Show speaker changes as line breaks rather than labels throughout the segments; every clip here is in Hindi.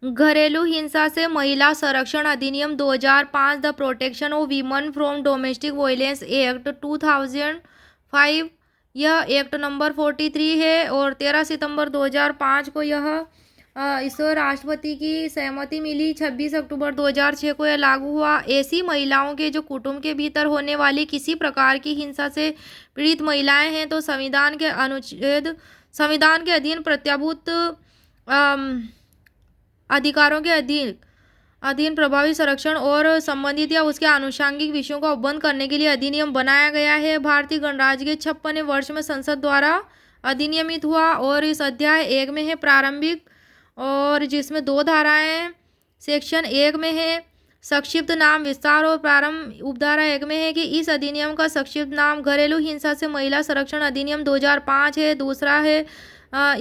घरेलू हिंसा से महिला संरक्षण अधिनियम 2005, the protection of women from domestic violence act 2005, यह एक्ट नंबर 43 है और 13 सितंबर 2005 को इस राष्ट्रपति की सहमति मिली। 26 अक्टूबर 2006 को यह लागू हुआ। ऐसी महिलाओं के जो कुटुंब के भीतर होने वाली किसी प्रकार की हिंसा से पीड़ित महिलाएं हैं तो संविधान के अधीन प्रत्याभूत अधिकारों के अधीन प्रभावी संरक्षण और संबंधित या उसके आनुषंगिक विषयों को उपबंध करने के लिए अधिनियम बनाया गया है। भारतीय गणराज्य के 56वें वर्ष में संसद द्वारा अधिनियमित हुआ और इस अध्याय 1 में है प्रारंभिक, और जिसमें 2 धाराएं सेक्शन 1 में है संक्षिप्त नाम विस्तार और प्रारंभ उपधारा 1 में है कि इस अधिनियम का संक्षिप्त नाम घरेलू हिंसा से महिला संरक्षण अधिनियम 2005 है। दूसरा है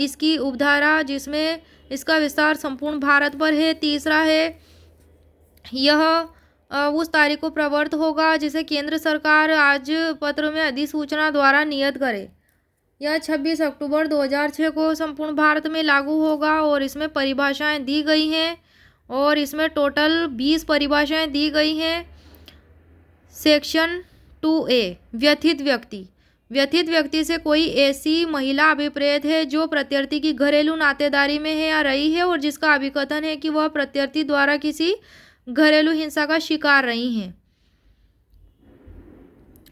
इसकी उपधारा जिसमें इसका विस्तार संपूर्ण भारत पर है। तीसरा है यह उस तारीख को प्रवर्त होगा जिसे केंद्र सरकार आज पत्र में अधिसूचना द्वारा नियत करे। यह 26 अक्टूबर 2006 को संपूर्ण भारत में लागू होगा और इसमें परिभाषाएं दी गई हैं और इसमें टोटल 20 परिभाषाएं दी गई हैं। सेक्शन 2A व्यथित व्यक्ति से कोई ऐसी महिला अभिप्रेत है जो प्रत्यर्थी की घरेलू नातेदारी में है या रही है और जिसका अभिकथन है कि वह प्रत्यर्थी द्वारा किसी घरेलू हिंसा का शिकार रही हैं।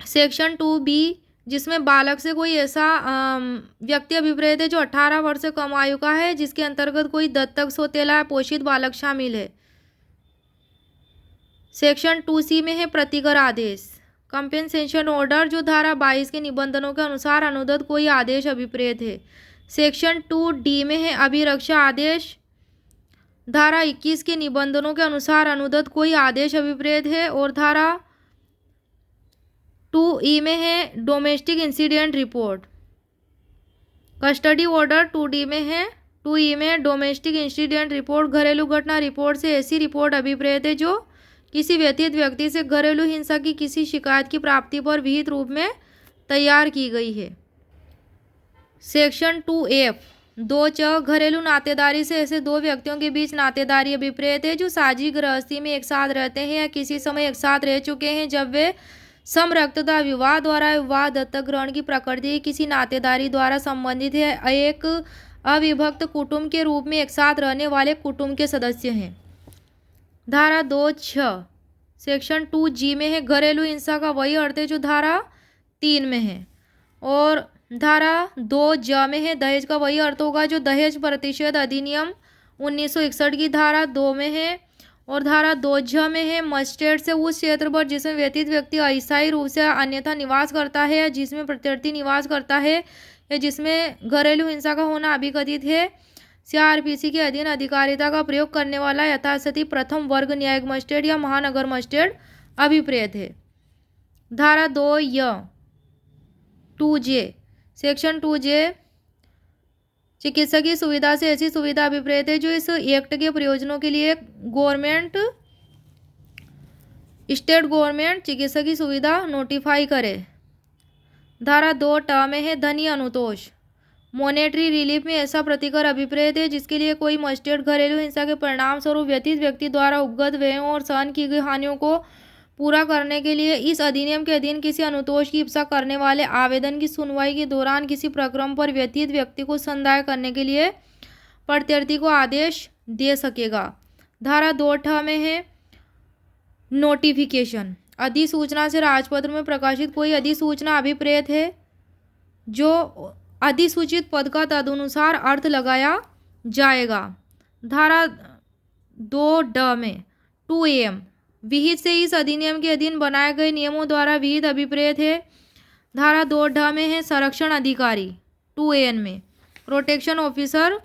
सेक्शन 2B जिसमें बालक से कोई ऐसा व्यक्ति अभिप्रेत है जो 18 वर्ष से कम आयु का है जिसके अंतर्गत कोई दत्तक, सौतेला या पोषित बालक शामिल है। सेक्शन 2C में है प्रतिकर आदेश कंपेंसेशन ऑर्डर जो धारा 22 के निबंधनों के अनुसार अनुदत्त कोई आदेश अभिप्रेत है। सेक्शन 2D में है अभिरक्षा आदेश, धारा 21 के निबंधनों के अनुसार अनुदत्त कोई आदेश अभिप्रेत है। और धारा 2E में है domestic incident report custody order. 2E में डोमेस्टिक इंसिडेंट रिपोर्ट घरेलू घटना रिपोर्ट से ऐसी रिपोर्ट अभिप्रेत है जो किसी व्यतीत व्यक्ति से घरेलू हिंसा की किसी शिकायत की प्राप्ति पर विहित रूप में तैयार की गई है। सेक्शन 2F 2 घरेलू नातेदारी से ऐसे 2 व्यक्तियों के बीच नातेदारी अभिप्रेत है जो साझी गृहस्थी में एक साथ रहते हैं या किसी समय एक साथ रह चुके हैं जब वे समरक्तता विवाह द्वारा विवाह दत्तक ग्रहण की प्रकृति किसी नातेदारी द्वारा संबंधित है, एक अविभक्त कुटुंब के रूप में एक साथ रहने वाले कुटुंब के सदस्य हैं। धारा 2(6) सेक्शन 2G में है घरेलू हिंसा का वही अर्थ है जो धारा 3 में है। और धारा 2(j) में है दहेज का वही अर्थ होगा जो दहेज प्रतिषेध अधिनियम 1961 की धारा 2 में है। और धारा 2(j) में है मजिस्ट्रेट से उस क्षेत्र पर जिसमें व्यतीत व्यक्ति अस्थायी रूप से अन्यथा निवास करता है या जिसमें प्रत्यर्थी निवास करता है या जिसमें घरेलू हिंसा का होना अभिकथित है CRPC के अधीन अधिकारिता का प्रयोग करने वाला यथास्थिति प्रथम वर्ग न्यायिक मजिस्ट्रेट या महानगर मजिस्ट्रेट अभिप्रेत है। धारा 2(j) सेक्शन 2J चिकित्सकीय सुविधा से ऐसी सुविधा अभिप्रेत है जो इस एक्ट के प्रयोजनों के लिए स्टेट गवर्नमेंट चिकित्सकीय सुविधा नोटिफाई करे। धारा 2(ट) में है धनी अनुतोष मॉनेटरी रिलीफ में ऐसा प्रतिकर अभिप्रेत है जिसके लिए कोई मजिस्ट्रेट घरेलू हिंसा के परिणाम स्वरूप व्यतीत व्यक्ति द्वारा उपगत व्ययों और सहन की गई हानियों को पूरा करने के लिए इस अधिनियम के अधीन किसी अनुतोष की इप्सा करने वाले आवेदन की सुनवाई के दौरान किसी प्रक्रम पर व्यतीत व्यक्ति को संदाय करने के लिए प्रत्यर्थी को आदेश दे सकेगा। धारा 2(ठ) में है नोटिफिकेशन अधिसूचना से राजपत्र में प्रकाशित कोई अधिसूचना अभिप्रेत है जो अधिसूचित पद का तदनुसार अर्थ लगाया जाएगा। धारा 2(ड) में 2AM विहित से इस अधिनियम के अधीन बनाए गए नियमों द्वारा विहित अभिप्रेत है। धारा 2(ढ) में है संरक्षण अधिकारी 2AN में प्रोटेक्शन ऑफिसर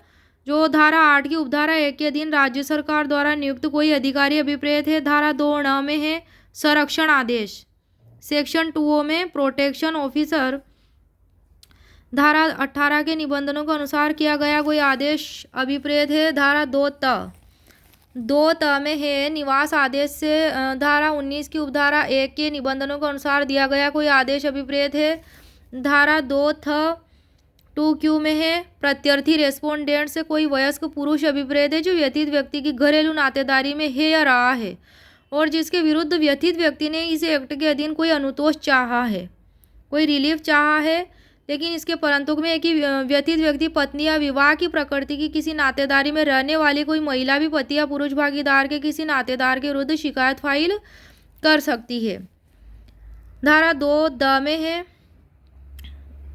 जो धारा 8 की उपधारा 1 के अधीन राज्य सरकार द्वारा नियुक्त कोई अधिकारी अभिप्रेत है। धारा 2(ण) में है संरक्षण आदेश सेक्शन 2O में प्रोटेक्शन ऑफिसर धारा 18 के निबंधनों के अनुसार किया गया कोई आदेश अभिप्रेत है। धारा 2(त) में है निवास आदेश से धारा 19 की उपधारा 1 के निबंधनों के अनुसार दिया गया कोई आदेश अभिप्रेत है। धारा 2(थ) 2Q में है प्रत्यर्थी रेस्पोंडेंट से कोई वयस्क पुरुष अभिप्रेत है जो व्यथित व्यक्ति की घरेलू नातेदारी में है या रहा है और जिसके विरुद्ध व्यथित व्यक्ति ने इस एक्ट के अधीन कोई अनुतोष चाहा है, कोई रिलीफ चाहा है, लेकिन इसके परंतु में है कि व्यथित व्यक्ति पत्नी या विवाह की प्रकृति की किसी नातेदारी में रहने वाली कोई महिला भी पति या पुरुष भागीदार के किसी नातेदार के विरुद्ध शिकायत फाइल कर सकती है। धारा 2 में है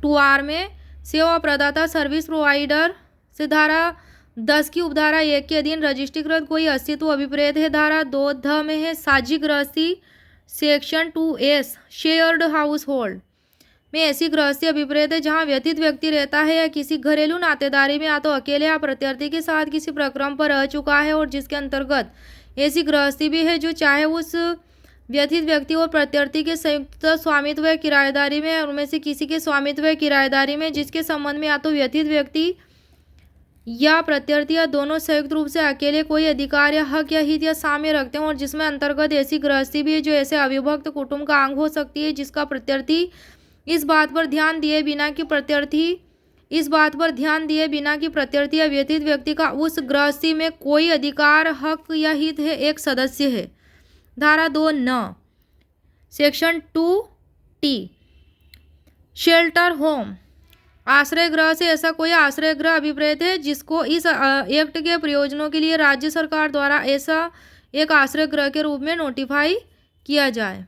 2R में सेवा प्रदाता सर्विस प्रोवाइडर से धारा 10 की उपधारा 1 के अधीन रजिस्ट्रीकृत कोई अस्तित्व अभिप्रेत है। धारा 2 में है साझी गृहस्थी section 2S shared house hold में ऐसी गृहस्थी अभिप्रेत है जहां व्यथित व्यक्ति रहता है या किसी घरेलू नातेदारी में या तो अकेले या प्रत्यर्थी के साथ किसी प्रक्रम पर रह चुका है और जिसके अंतर्गत ऐसी गृहस्थी भी है जो चाहे उस व्यथित व्यक्ति और प्रत्यर्थी के संयुक्त स्वामित्व या किराएदारी में या उनमें से किसी के स्वामित्व या किराएदारी में जिसके संबंध में या तो व्यथित व्यक्ति या प्रत्यर्थी या दोनों संयुक्त रूप से अकेले कोई अधिकार या हक या हित या साम्य रखते हैं और जिसमें अंतर्गत ऐसी गृहस्थी भी है जो ऐसे अविभक्त कुटुंब का अंग हो सकती है जिसका प्रत्यर्थी इस बात पर ध्यान दिए बिना कि प्रत्यर्थी या व्यथित व्यक्ति का उस गृहस्थी में कोई अधिकार हक या हित है एक सदस्य है। धारा 2 सेक्शन 2T शेल्टर होम आश्रय गृह से ऐसा कोई आश्रय गृह अभिप्रेत है जिसको इस एक्ट के प्रयोजनों के लिए राज्य सरकार द्वारा ऐसा एक आश्रय गृह के रूप में नोटिफाई किया जाए।